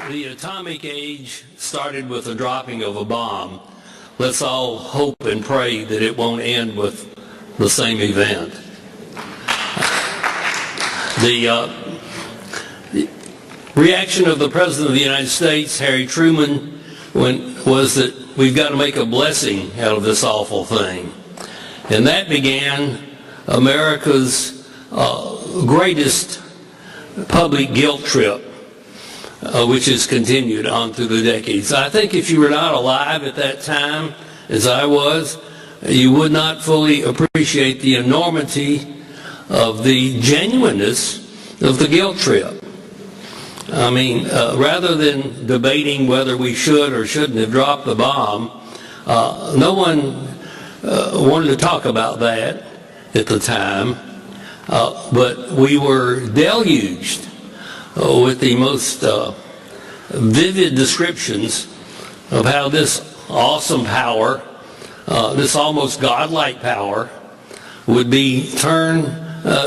The atomic age started with the dropping of a bomb. Let's all hope and pray that it won't end with the same event. The reaction of the President of the United States, Harry Truman, was that we've got to make a blessing out of this awful thing. And that began America's greatest public guilt trip, which has continued on through the decades. I think if you were not alive at that time, as I was, you would not fully appreciate the enormity of the genuineness of the guilt trip. I mean, rather than debating whether we should or shouldn't have dropped the bomb, no one wanted to talk about that at the time, but we were deluged with the most vivid descriptions of how this awesome power, this almost godlike power, would be turned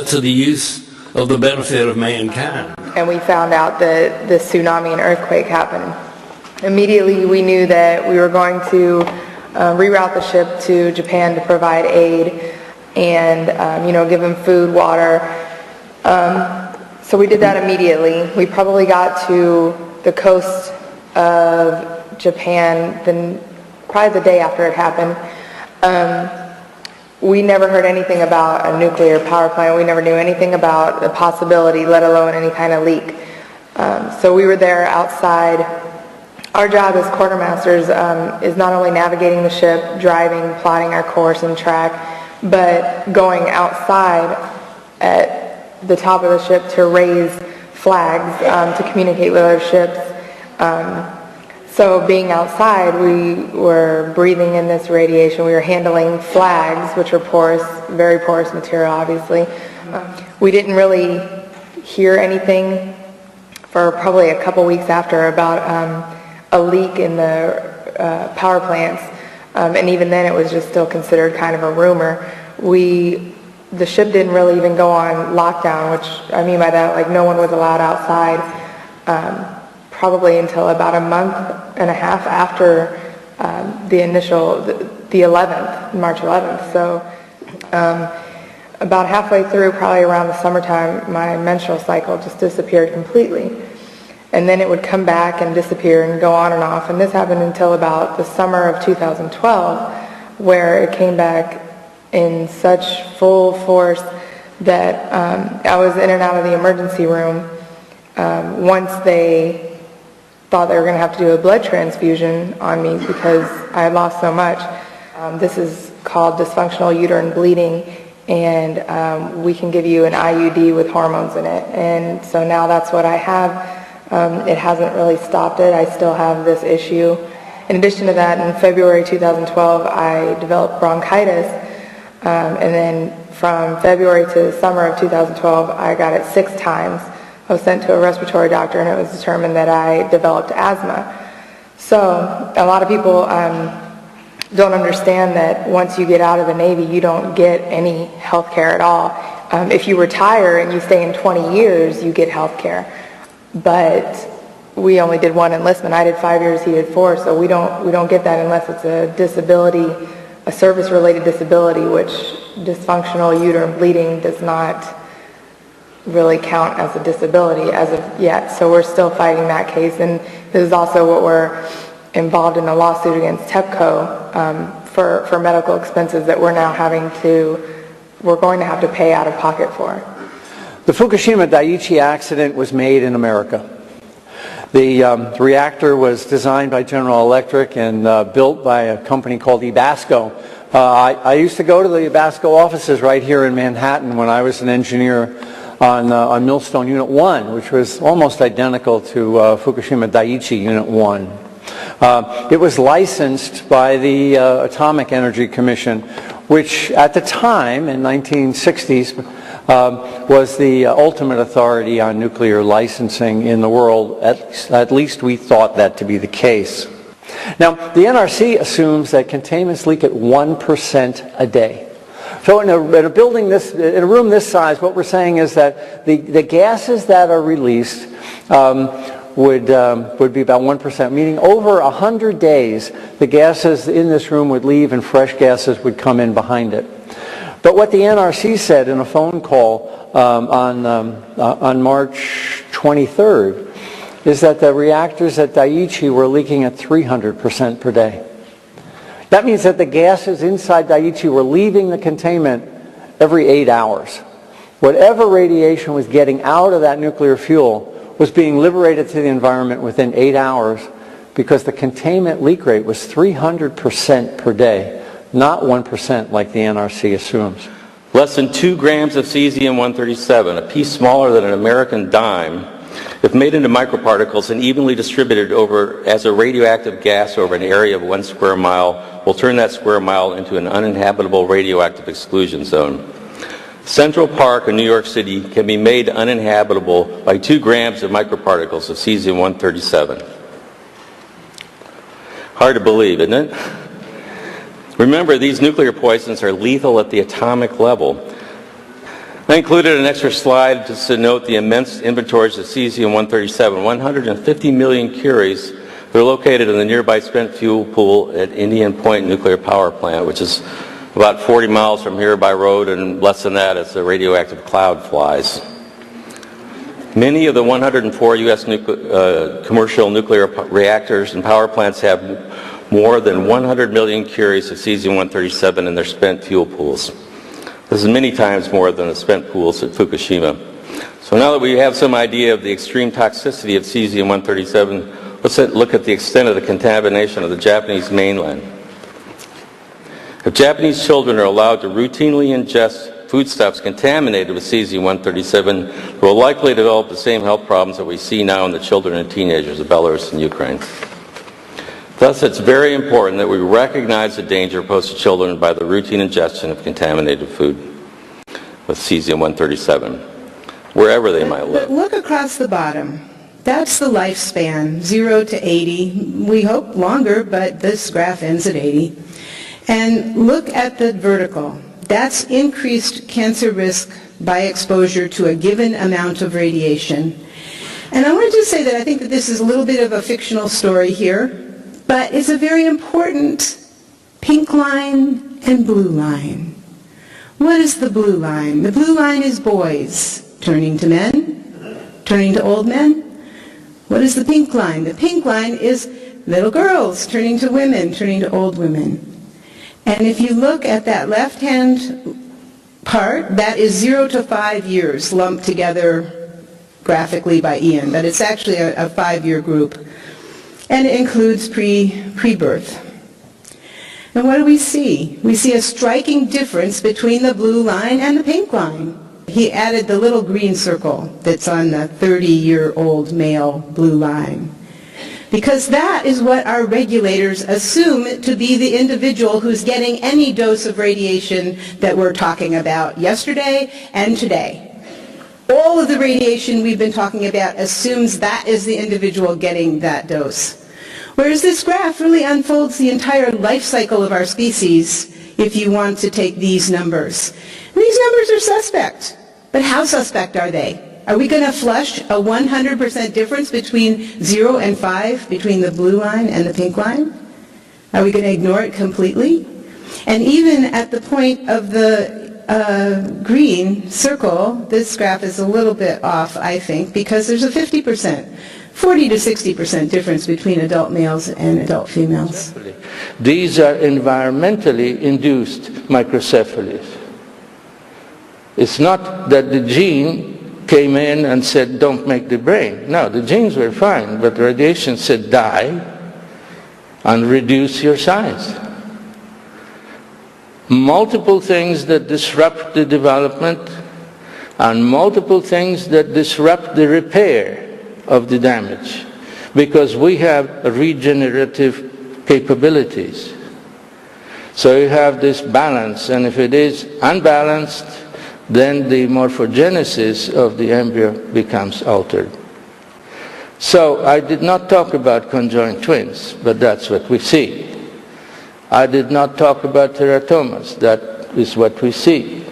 to the use of the benefit of mankind. And we found out that the tsunami and earthquake happened. Immediately we knew that we were going to reroute the ship to Japan to provide aid and give them food, water. So we did that immediately. We probably got to the coast of Japan probably the day after it happened. We never heard anything about a nuclear power plant. We never knew anything about the possibility, let alone any kind of leak. So we were there outside. Our job as quartermasters is not only navigating the ship, driving, plotting our course and track, but going outside at the top of the ship to raise flags to communicate with other ships. So being outside, we were breathing in this radiation. We were handling flags, which are porous, very porous material, obviously. We didn't really hear anything for probably a couple weeks after about a leak in the power plants. And even then, it was just still considered kind of a rumor. The ship didn't really even go on lockdown, which I mean by that, like no one was allowed outside. Probably until about a month and a half after the 11th, March 11th. So about halfway through, probably around the summertime, my menstrual cycle just disappeared completely. And then it would come back and disappear and go on and off. And this happened until about the summer of 2012, where it came back in such full force that I was in and out of the emergency room. Once they thought they were going to have to do a blood transfusion on me because I had lost so much. This is called dysfunctional uterine bleeding, and we can give you an IUD with hormones in it. And so now that's what I have. It hasn't really stopped it. I still have this issue. In addition to that, in February 2012, I developed bronchitis, and then from February to the summer of 2012, I got it 6 times. I was sent to a respiratory doctor, and it was determined that I developed asthma. So a lot of people don't understand that once you get out of the Navy, you don't get any health care at all. If you retire and you stay in 20 years, you get health care. But we only did 1 enlistment. I did 5 years, he did 4, so we don't get that unless it's a disability, a service-related disability, which dysfunctional uterine bleeding does not really count as a disability as of yet. So we're still fighting that case, and this is also what we're involved in a lawsuit against TEPCO for medical expenses that we're going to have to pay out of pocket for. The Fukushima Daiichi accident was made in America. The reactor was designed by General Electric and built by a company called Ebasco. I used to go to the Ebasco offices right here in Manhattan when I was an engineer on Millstone Unit 1, which was almost identical to Fukushima Daiichi Unit 1. It was licensed by the Atomic Energy Commission, which at the time, in 1960s, was the ultimate authority on nuclear licensing in the world. At least we thought that to be the case. Now, the NRC assumes that contaminants leak at 1% a day. So in a building this, in a room this size, what we're saying is that the gases that are released would be about 1%, meaning over 100 days, the gases in this room would leave and fresh gases would come in behind it. But what the NRC said in a phone call on March 23rd is that the reactors at Daiichi were leaking at 300% per day. That means that the gases inside Daiichi were leaving the containment every 8 hours. Whatever radiation was getting out of that nuclear fuel was being liberated to the environment within 8 hours because the containment leak rate was 300% per day, not 1% like the NRC assumes. Less than 2 grams of cesium-137, a piece smaller than an American dime, if made into microparticles and evenly distributed as a radioactive gas over an area of 1 square mile, will turn that square mile into an uninhabitable radioactive exclusion zone. Central Park in New York City can be made uninhabitable by 2 grams of microparticles of cesium-137. Hard to believe, isn't it? Remember, these nuclear poisons are lethal at the atomic level. I included an extra slide just to note the immense inventories of cesium-137, 150 million curies. They're located in the nearby spent fuel pool at Indian Point Nuclear Power Plant, which is about 40 miles from here by road, and less than that as the radioactive cloud flies. Many of the 104 U.S. commercial nuclear reactors and power plants have more than 100 million curies of cesium-137 in their spent fuel pools. This is many times more than the spent pools at Fukushima. So now that we have some idea of the extreme toxicity of cesium-137, let's look at the extent of the contamination of the Japanese mainland. If Japanese children are allowed to routinely ingest foodstuffs contaminated with cesium-137, they will likely develop the same health problems that we see now in the children and teenagers of Belarus and Ukraine. Thus, it's very important that we recognize the danger posed to children by the routine ingestion of contaminated food with cesium-137, wherever they might live. But look across the bottom. That's the lifespan, 0 to 80. We hope longer, but this graph ends at 80. And look at the vertical. That's increased cancer risk by exposure to a given amount of radiation. And I want to just say that I think that this is a little bit of a fictional story here, but it's a very important pink line and blue line. What is the blue line? The blue line is boys turning to men, turning to old men. What is the pink line? The pink line is little girls turning to women, turning to old women. And if you look at that left-hand part, that is 0 to 5 years lumped together graphically by Ian, but it's actually a 5-year group. And it includes pre-birth. And what do we see? We see a striking difference between the blue line and the pink line. He added the little green circle that's on the 30-year-old male blue line. Because that is what our regulators assume to be the individual who's getting any dose of radiation that we're talking about yesterday and today. All of the radiation we've been talking about assumes that is the individual getting that dose. Whereas this graph really unfolds the entire life cycle of our species if you want to take these numbers. And these numbers are suspect. But how suspect are they? Are we going to flush a 100% difference between 0 and 5, between the blue line and the pink line? Are we going to ignore it completely? And even at the point of the green circle, this graph is a little bit off, I think, because there's a 50%, 40 to 60% difference between adult males and adult females. These are environmentally induced microcephalies. It's not that the gene came in and said, don't make the brain. No, the genes were fine, but radiation said, die and reduce your size. Multiple things that disrupt the development and multiple things that disrupt the repair of the damage, because we have regenerative capabilities. So you have this balance, and if it is unbalanced, then the morphogenesis of the embryo becomes altered. So I did not talk about conjoined twins, but that's what we see. I did not talk about teratomas. That is what we see.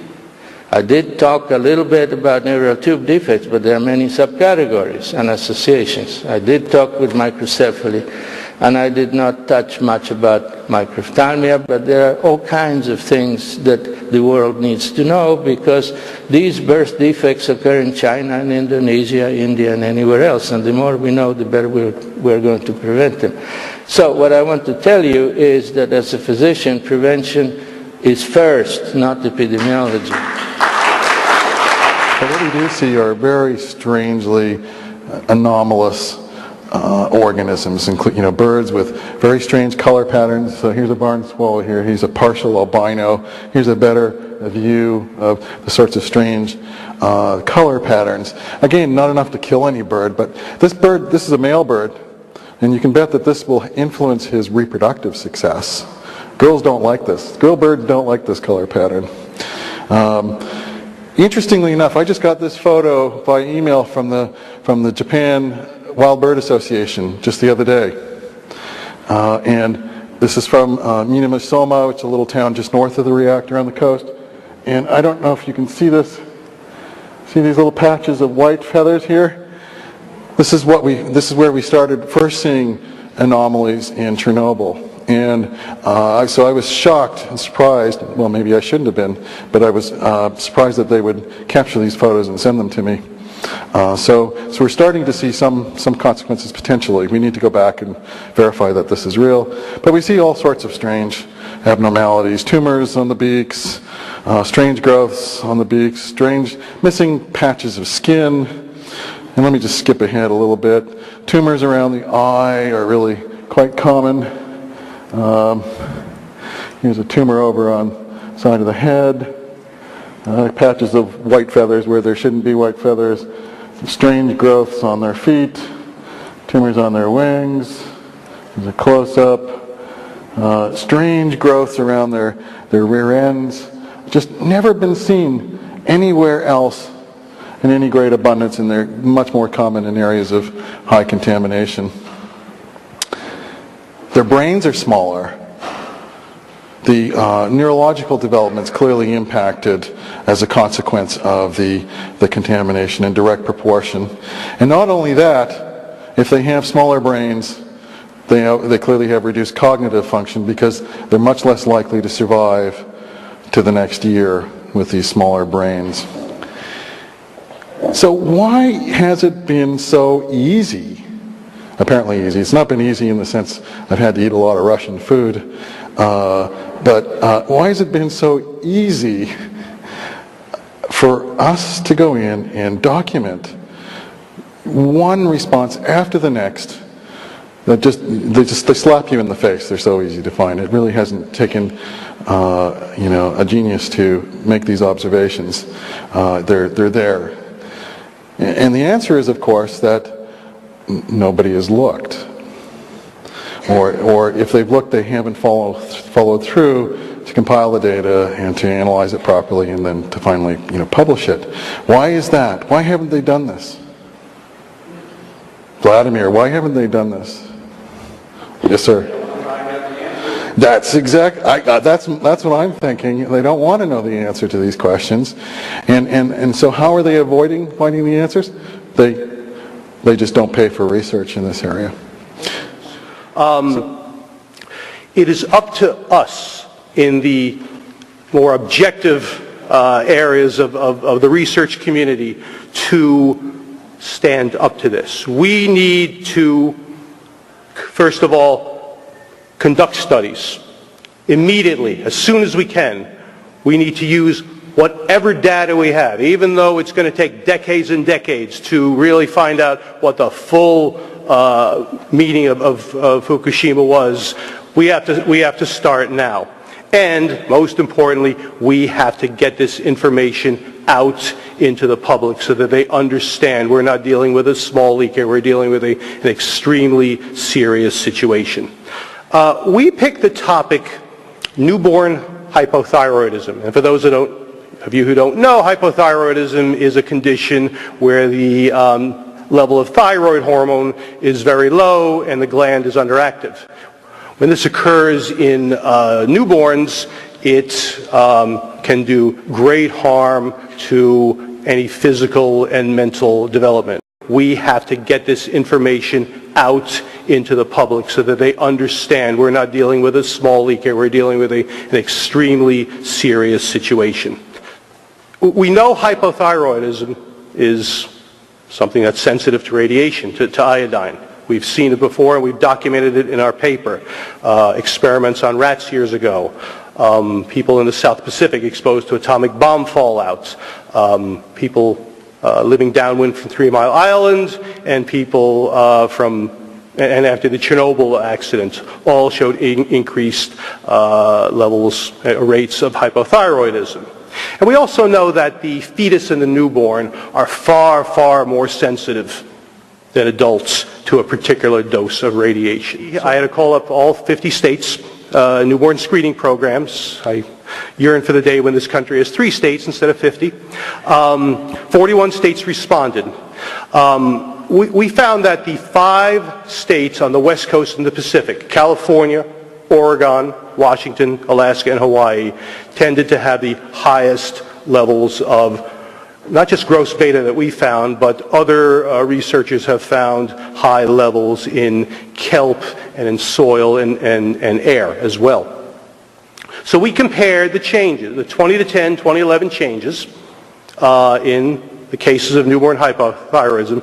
I did talk a little bit about neural tube defects, but there are many subcategories and associations. I did talk with microcephaly, and I did not touch much about microphthalmia, but there are all kinds of things that the world needs to know, because these birth defects occur in China and Indonesia, India, and anywhere else, and the more we know, the better we're going to prevent them. So what I want to tell you is that as a physician, prevention is first, not epidemiology. But what we do see are very strangely anomalous organisms, including birds with very strange color patterns. So here's a barn swallow here. He's a partial albino. Here's a better view of the sorts of strange color patterns. Again, not enough to kill any bird, but this is a male bird, and you can bet that this will influence his reproductive success. Girls don't like this. Girl birds don't like this color pattern. Interestingly enough, I just got this photo by email from the Japan Wild Bird Association just the other day. And this is from Minamisoma, which is a little town just north of the reactor on the coast. And I don't know if you can see this. See these little patches of white feathers here? This is where we started first seeing anomalies in Chernobyl. And so I was shocked and surprised, well maybe I shouldn't have been, but I was surprised that they would capture these photos and send them to me. So we're starting to see some consequences potentially. We need to go back and verify that this is real. But we see all sorts of strange abnormalities, tumors on the beaks, strange growths on the beaks, strange missing patches of skin. And let me just skip ahead a little bit. Tumors around the eye are really quite common. Here's a tumor over on the side of the head. Patches of white feathers where there shouldn't be white feathers. Some strange growths on their feet. Tumors on their wings. There's a close-up. Strange growths around their rear ends. Just never been seen anywhere else in any great abundance, and they're much more common in areas of high contamination. Their brains are smaller. The neurological development's clearly impacted as a consequence of the contamination in direct proportion. And not only that, if they have smaller brains, they clearly have reduced cognitive function because they're much less likely to survive to the next year with these smaller brains. So why has it been so easy? Apparently easy. It's not been easy in the sense I've had to eat a lot of Russian food. But why has it been so easy for us to go in and document one response after the next that they slap you in the face? They're so easy to find. It really hasn't taken a genius to make these observations. They're there. And the answer is, of course, that nobody has looked. Or if they've looked, they haven't followed through to compile the data and to analyze it properly and then to finally publish it. Why is that? Why haven't they done this? Vladimir, why haven't they done this? Yes, sir. That's that's what I'm thinking. They don't want to know the answer to these questions. And so how are they avoiding finding the answers? They just don't pay for research in this area. It is up to us in the more objective areas of the research community to stand up to this. We need to, first of all, conduct studies immediately, as soon as we can. We need to use whatever data we have, even though it's going to take decades and decades to really find out what the full meaning of Fukushima was. We have to start now. And most importantly, we have to get this information out into the public so that they understand we're not dealing with a small leak here, we're dealing with an extremely serious situation. We picked the topic newborn hypothyroidism. And for those of you who don't know, hypothyroidism is a condition where the level of thyroid hormone is very low and the gland is underactive. When this occurs in newborns, it can do great harm to any physical and mental development. We have to get this information out into the public so that they understand we're not dealing with a small leak here, we're dealing with an extremely serious situation. We know hypothyroidism is something that's sensitive to radiation, to iodine. We've seen it before and we've documented it in our paper. Experiments on rats years ago. People in the South Pacific exposed to atomic bomb fallouts. People living downwind from 3 Mile Island, and people and after the Chernobyl accident, all showed increased rates of hypothyroidism. And we also know that the fetus and the newborn are far, far more sensitive than adults to a particular dose of radiation. I had to call up all 50 states, newborn screening programs. I yearn for the day when this country has 3 states instead of 50. 41 states responded. We found that the 5 states on the West Coast and the Pacific, California, Oregon, Washington, Alaska, and Hawaii, tended to have the highest levels of not just gross beta that we found, but other researchers have found high levels in kelp and in soil and air as well. So we compared the changes, the 2010, 2011 changes in the cases of newborn hypothyroidism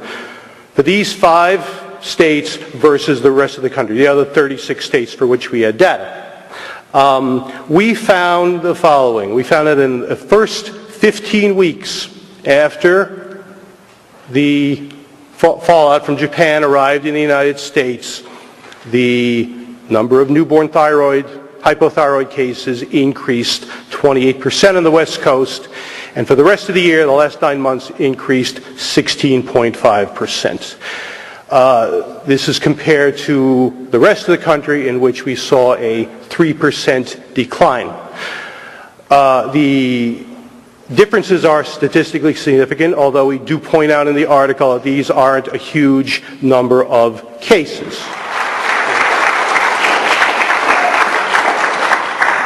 for these 5 states versus the rest of the country, the other 36 states for which we had data. We found the following. We found that in the first 15 weeks after the fallout from Japan arrived in the United States, the number of newborn hypothyroid cases increased 28% on the West Coast, and for the rest of the year, the last 9 months, increased 16.5%. This is compared to the rest of the country, in which we saw a 3% decline. The differences are statistically significant, although we do point out in the article that these aren't a huge number of cases.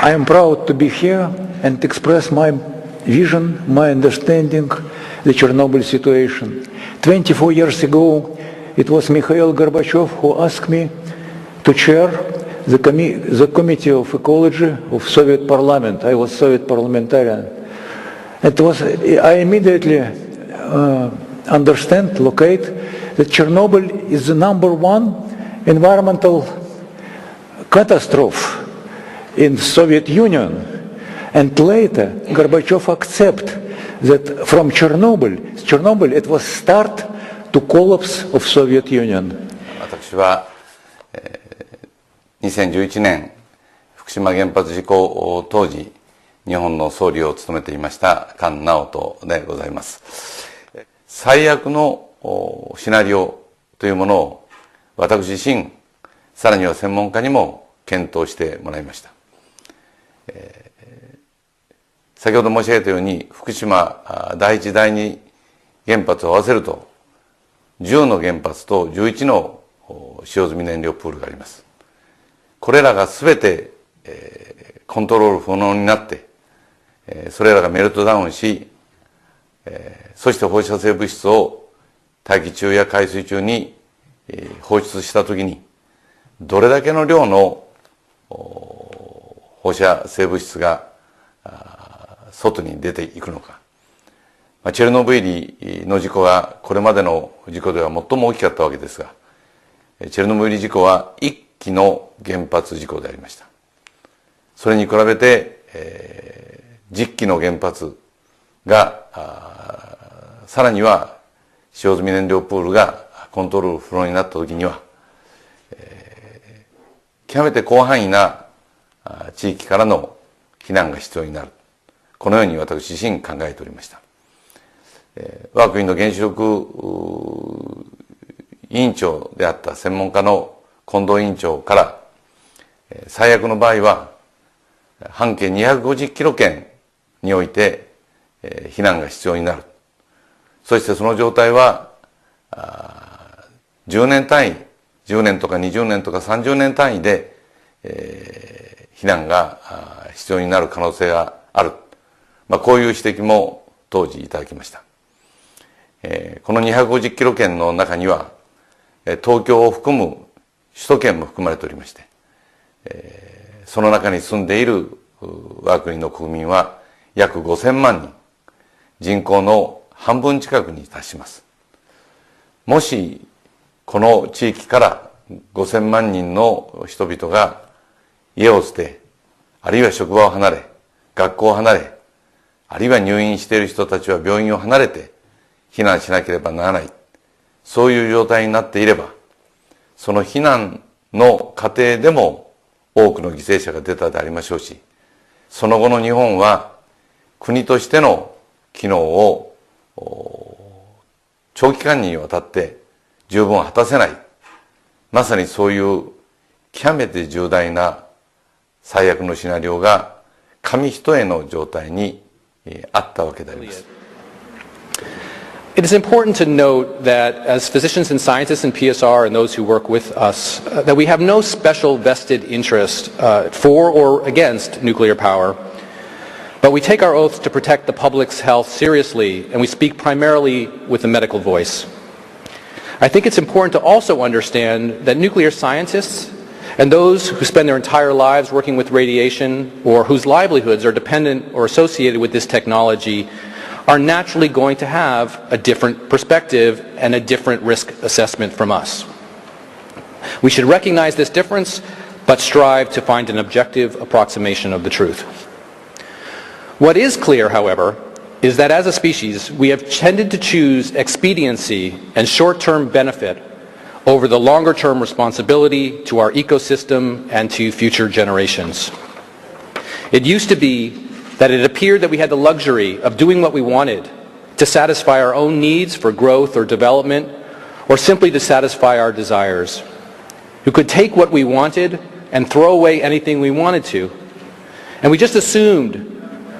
I am proud to be here and express my vision, my understanding the Chernobyl situation. 24 years ago, it was Mikhail Gorbachev who asked me to chair the Committee of Ecology of Soviet Parliament. I was Soviet parliamentarian. I immediately locate that Chernobyl is the #1 environmental catastrophe in Soviet Union. And later, Gorbachev accepted that from Chernobyl it was start to collapse of Soviet Union. 私は2011年福島原発事故当時日本の総理を務めていました菅直人でございます。最悪のシナリオというものを私自身、さらには専門家にも検討してもらいました。先ほど申し上げたように福島第一第二原発を合わせると10の原発と11の使用済み燃料プールがあります。これらがすべてコントロール不能になってそれらがメルトダウンしそして放射性物質を大気中や海水中に放出したときにどれだけの量の放射性物質が外に出ていくのか。チェルノブイリの事故はこれまでの事故では最も大きかったわけですが、チェルノブイリ事故は1基の原発事故でありました。それに比べて、10基の原発がさらには使用済み燃料プールがコントロール不能になったときには、極めて広範囲な地域からの避難が必要になる。このように私自身考えておりました。我が国の原子力委員長であった専門家の近藤委員長から、最悪の場合は半径250キロ圏において避難が必要になる。そしてその状態は10年単位、10年とか20年とか30年単位で避難が必要になる可能性がある。こういう指摘も当時いただきました。この250キロ圏の中には、東京を含む首都圏も含まれておりまして、その中に住んでいる我が国の国民は約5000万人、人口の半分近くに達します。もしこの地域から5000万人の人々が家を捨て、あるいは職場を離れ、学校を離れ、あるいは入院している人たちは病院を離れて避難しなければならない、そういう状態になっていれば、その避難の過程でも多くの犠牲者が出たでありましょうし、その後の日本は国としての機能を長期間にわたって十分果たせない、まさにそういう極めて重大な最悪のシナリオが紙一重の状態にあったわけであります。It is important to note that as physicians and scientists in PSR and those who work with us, that we have no special vested interest for or against nuclear power, but we take our oath to protect the public's health seriously, and we speak primarily with a medical voice. I think it's important to also understand that nuclear scientists and those who spend their entire lives working with radiation or whose livelihoods are dependent or associated with this technology are naturally going to have a different perspective and a different risk assessment from us. We should recognize this difference, but strive to find an objective approximation of the truth. What is clear, however, is that as a species, we have tended to choose expediency and short-term benefit over the longer-term responsibility to our ecosystem and to future generations. It used to be that it appeared that we had the luxury of doing what we wanted to satisfy our own needs for growth or development, or simply to satisfy our desires. We could take what we wanted and throw away anything we wanted to. And we just assumed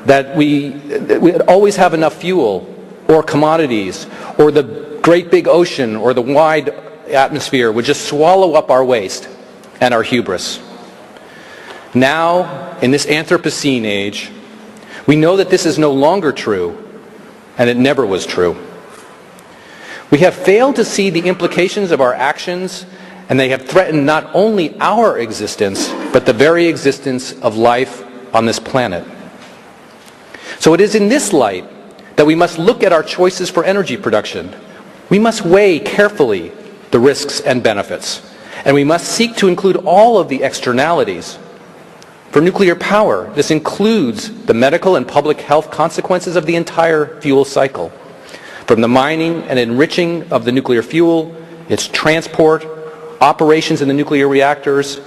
that we'd always have enough fuel or commodities, or the great big ocean or the wide atmosphere would just swallow up our waste and our hubris. Now, in this Anthropocene age, we know that this is no longer true, and it never was true. We have failed to see the implications of our actions, and they have threatened not only our existence, but the very existence of life on this planet. So it is in this light that we must look at our choices for energy production. We must weigh carefully the risks and benefits, and we must seek to include all of the externalities. For nuclear power, this includes the medical and public health consequences of the entire fuel cycle, from the mining and enriching of the nuclear fuel, its transport, operations in the nuclear reactors,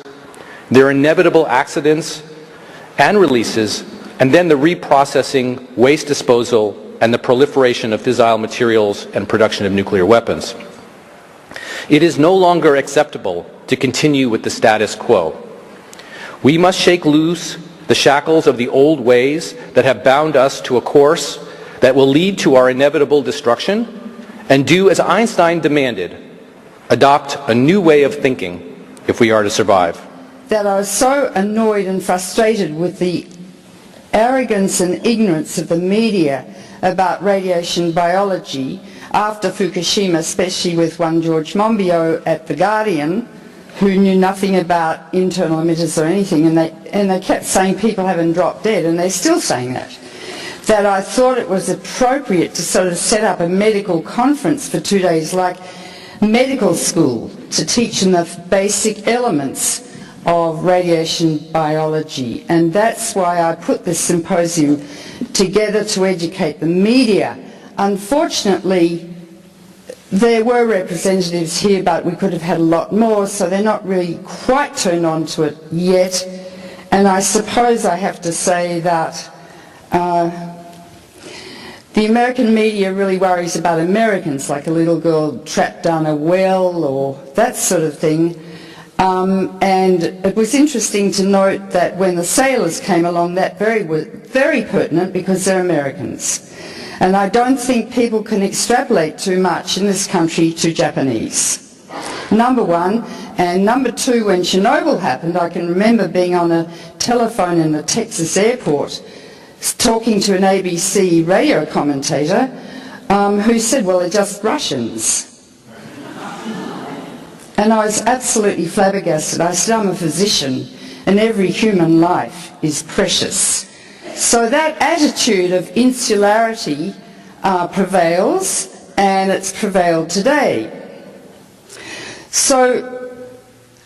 their inevitable accidents and releases, and then the reprocessing, waste disposal, and the proliferation of fissile materials and production of nuclear weapons. It is no longer acceptable to continue with the status quo. We must shake loose the shackles of the old ways that have bound us to a course that will lead to our inevitable destruction, and do as Einstein demanded, adopt a new way of thinking if we are to survive. That I was so annoyed and frustrated with the arrogance and ignorance of the media about radiation biology after Fukushima, especially with one George Monbiot at The Guardian, who knew nothing about internal emitters or anything, and they kept saying people haven't dropped dead, and they're still saying that I thought it was appropriate to sort of set up a medical conference for 2 days, like medical school, to teach them the basic elements of radiation biology. And that's why I put this symposium together, to educate the media. Unfortunately, there were representatives here, but we could have had a lot more, so they're not really quite turned on to it yet. And I suppose I have to say that the American media really worries about Americans, like a little girl trapped down a well or that sort of thing. And it was interesting to note that when the sailors came along, that was very pertinent, because they're Americans. And I don't think people can extrapolate too much in this country to Japanese. Number one. And number two, when Chernobyl happened, I can remember being on a telephone in the Texas airport talking to an ABC radio commentator who said, well, they're just Russians. And I was absolutely flabbergasted. I said, I'm a physician, and every human life is precious. So that attitude of insularity prevails, and it's prevailed today. So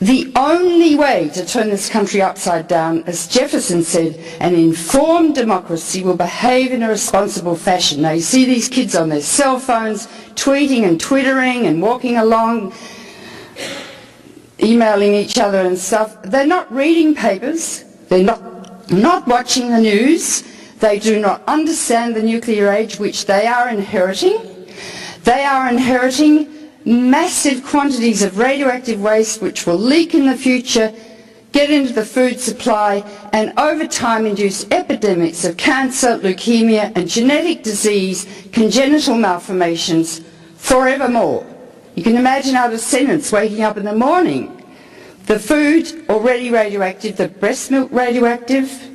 the only way to turn this country upside down, as Jefferson said, an informed democracy will behave in a responsible fashion. Now you see these kids on their cell phones tweeting and twittering and walking along, emailing each other and stuff. They're not reading papers. They're not watching the news. They do not understand the nuclear age which they are inheriting. They are inheriting massive quantities of radioactive waste which will leak in the future, get into the food supply, and over time induce epidemics of cancer, leukemia, and genetic disease, congenital malformations forevermore. You can imagine our descendants waking up in the morning. The food already radioactive, the breast milk radioactive,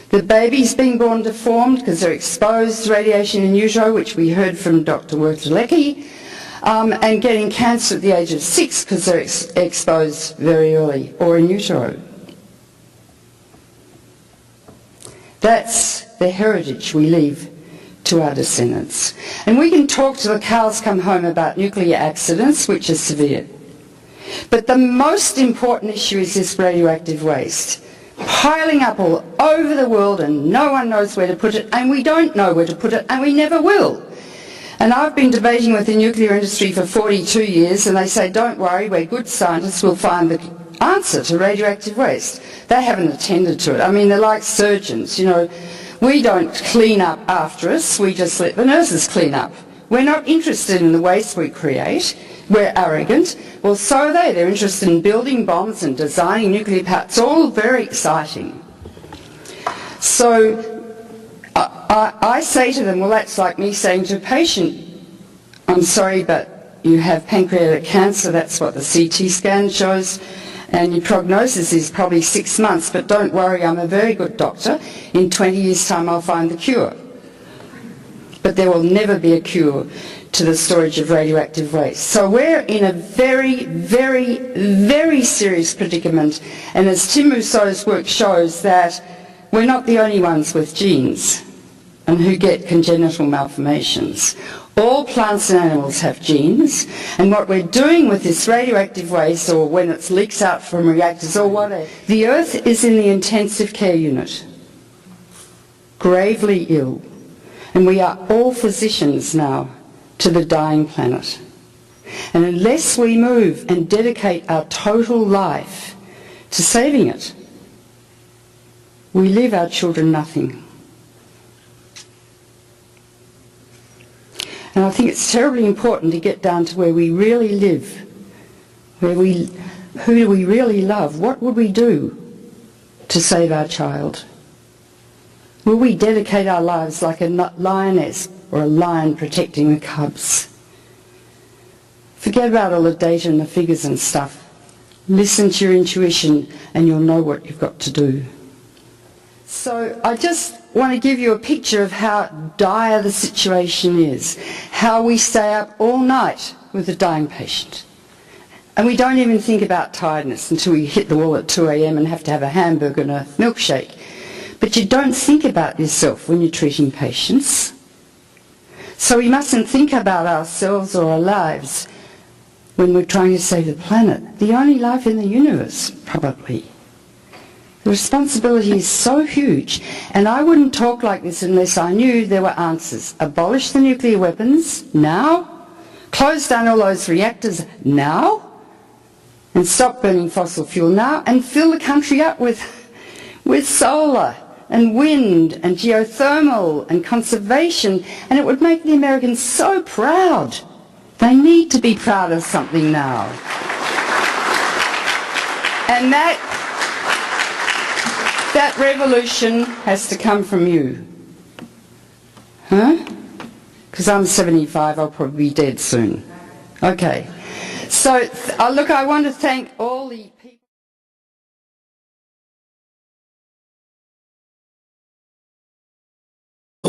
the babies being born deformed because they're exposed to radiation in utero, which we heard from Dr. Wertelecki, and getting cancer at the age of 6 because they're exposed very early, or in utero. That's the heritage we leave to our descendants. And we can talk till the cows come home about nuclear accidents, which are severe. But the most important issue is this radioactive waste, piling up all over the world, and no one knows where to put it, and we don't know where to put it, and we never will. And I've been debating with the nuclear industry for 42 years, and they say, don't worry, we're good scientists, we'll find the answer to radioactive waste. They haven't attended to it. I mean, they're like surgeons, you know. We don't clean up after us, we just let the nurses clean up. We're not interested in the waste we create. We're arrogant. Well, so are they. They're interested in building bombs and designing nuclear power. It's all very exciting. So I say to them, well, that's like me saying to a patient, I'm sorry, but you have pancreatic cancer. That's what the CT scan shows. And your prognosis is probably 6 months, but don't worry, I'm a very good doctor. In 20 years' time, I'll find the cure. But there will never be a cure to the storage of radioactive waste. So we're in a very, very, very serious predicament. And as Tim Mousseau's work shows, that we're not the only ones with genes and who get congenital malformations. All plants and animals have genes, and what we're doing with this radioactive waste, or when it leaks out from reactors or whatever, the Earth is in the intensive care unit, gravely ill, and we are all physicians now to the dying planet. And unless we move and dedicate our total life to saving it, we leave our children nothing. And I think it's terribly important to get down to where we really live, who do we really love? What would we do to save our child? Will we dedicate our lives like a lioness or a lion protecting the cubs? Forget about all the data and the figures and stuff. Listen to your intuition and you'll know what you've got to do. So I just want to give you a picture of how dire the situation is, how we stay up all night with a dying patient. And we don't even think about tiredness until we hit the wall at 2 a.m. and have to have a hamburger and a milkshake. But you don't think about yourself when you're treating patients. So we mustn't think about ourselves or our lives when we're trying to save the planet. The only life in the universe, probably. The responsibility is so huge, and I wouldn't talk like this unless I knew there were answers. Abolish the nuclear weapons now, close down all those reactors now, and stop burning fossil fuel now, and fill the country up with solar and wind and geothermal and conservation, and it would make the Americans so proud. They need to be proud of something now. And that revolution has to come from you. Huh? Because I'm 75, I'll probably be dead soon. Okay. So, look, I want to thank all the people.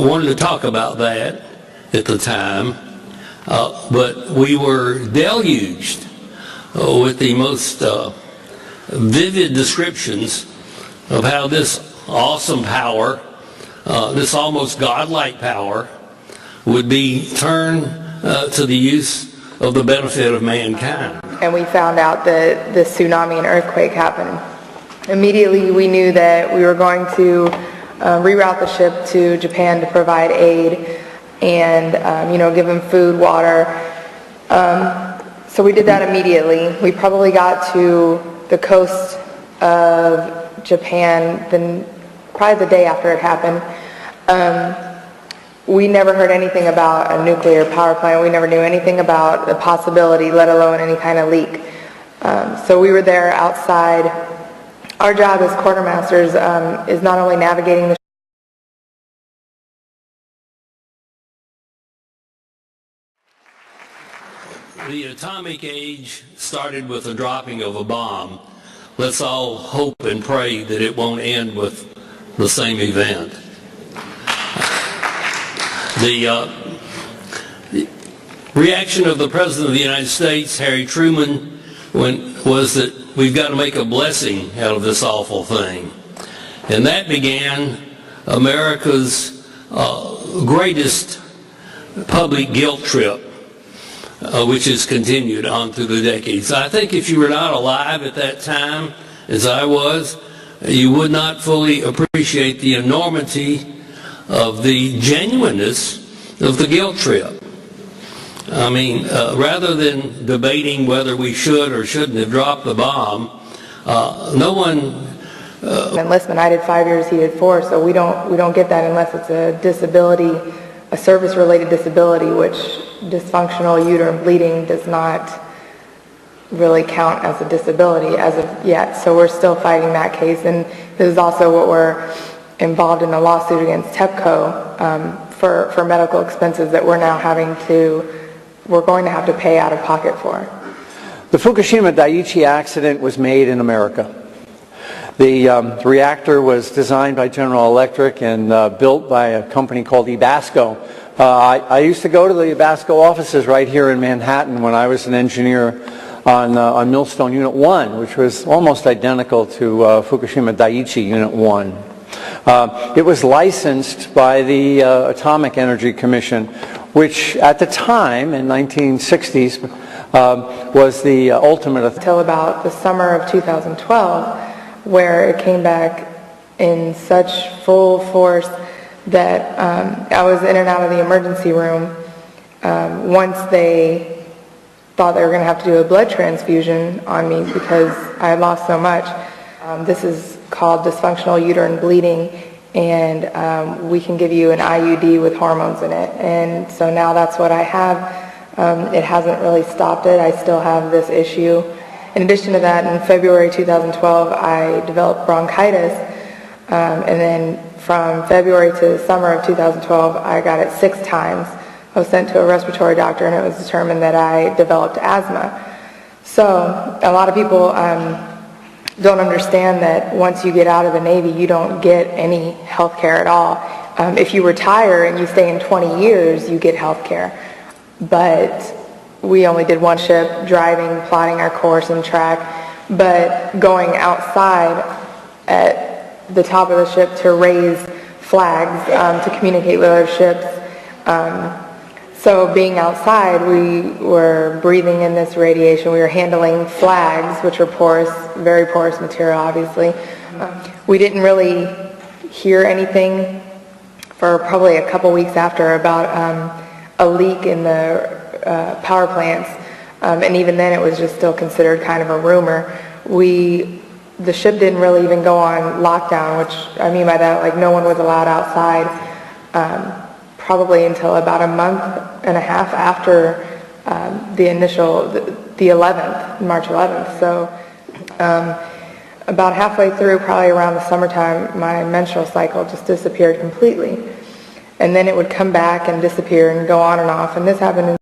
wanted to talk about that at the time, but we were deluged with the most vivid descriptions of how this awesome power, this almost godlike power, would be turned to the use of the benefit of mankind. And we found out that the tsunami and earthquake happened. Immediately we knew that we were going to reroute the ship to Japan to provide aid and give them food, water. So we did that immediately. We probably got to the coast of Japan probably the day after it happened. We never heard anything about a nuclear power plant. We never knew anything about the possibility, let alone any kind of leak. So we were there outside. Our job as quartermasters is not only navigating the The atomic age started with the dropping of a bomb. Let's all hope and pray that it won't end with the same event. The reaction of the President of the United States, Harry Truman, was that we've got to make a blessing out of this awful thing. And that began America's greatest public guilt trip, which has continued on through the decades. I think if you were not alive at that time, as I was, you would not fully appreciate the enormity of the genuineness of the guilt trip. I mean, rather than debating whether we should or shouldn't have dropped the bomb, no one... enlistment. I did 5 years, he did 4, so we don't get that unless it's a disability, a service-related disability, which dysfunctional uterine bleeding does not really count as a disability as of yet. So we're still fighting that case, and this is also what we're involved in a lawsuit against TEPCO for medical expenses that we're going to have to pay out of pocket for. The Fukushima Daiichi accident was made in America. The reactor was designed by General Electric and built by a company called Ebasco. I used to go to the Ebasco offices right here in Manhattan when I was an engineer on Millstone Unit 1, which was almost identical to Fukushima Daiichi Unit 1. It was licensed by the Atomic Energy Commission, which at the time, in 1960s, was the ultimate... Until about the summer of 2012, where it came back in such full force that I was in and out of the emergency room. Once they thought they were going to have to do a blood transfusion on me because I had lost so much. This is called dysfunctional uterine bleeding, and we can give you an IUD with hormones in it. And so now that's what I have. It hasn't really stopped it. I still have this issue. In addition to that, in February 2012, I developed bronchitis, and then from February to the summer of 2012, I got it 6 times. I was sent to a respiratory doctor, and it was determined that I developed asthma. So a lot of people don't understand that once you get out of the Navy, you don't get any health care at all. If you retire and you stay in 20 years, you get health care. But we only did 1 ship, driving, plotting our course and track, but going outside at the top of the ship to raise flags, to communicate with other ships. So being outside, we were breathing in this radiation. We were handling flags, which are porous, very porous material, obviously. We didn't really hear anything for probably a couple weeks after about a leak in the power plants, and even then it was just still considered kind of a rumor. The ship didn't really even go on lockdown, which I mean by that, like no one was allowed outside, probably until about a month and a half after the initial, the 11th, March 11th. So about halfway through, probably around the summertime, my menstrual cycle just disappeared completely. And then it would come back and disappear and go on and off, and this happened in